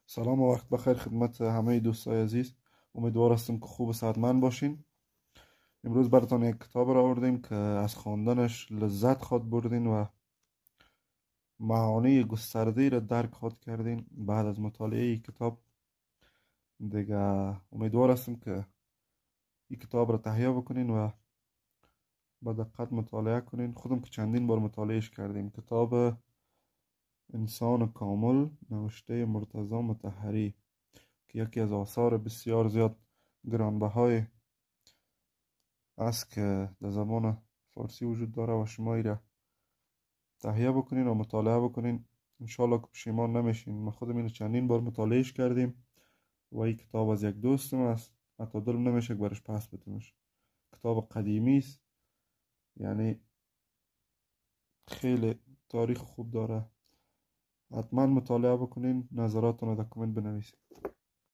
سلام و وقت بخیر خدمت همه دوستای عزیز. امیدوار هستم که خوب و صحتمند باشین. امروز براتون یک کتاب را آوردیم که از خواندنش لذت خواد بردین و معانی گسترده را درک خواد کردین بعد از مطالعه این کتاب. دیگه امیدوار هستم که این کتاب را تهیه بکنین و با دقت مطالعه کنین. خودم که چندین بار مطالعهش کردیم. کتاب انسان کامل نوشته مرتضی مطهری که یکی از آثار بسیار زیاد گرانبهای است که در زبان فارسی وجود داره و شما را تهیه بکنین و مطالعه بکنین. انشالله که پشیمان نمیشین. ما خودم اینو چندین بار مطالعهش کردیم و این کتاب از یک دوستم است. حتی دلم نمیشه که برش پس بدمش. کتاب قدیمی است، یعنی خیلی تاریخ خوب داره. حتما مطالعه بکنین، نظراتتون رو در کامنت بنویسید.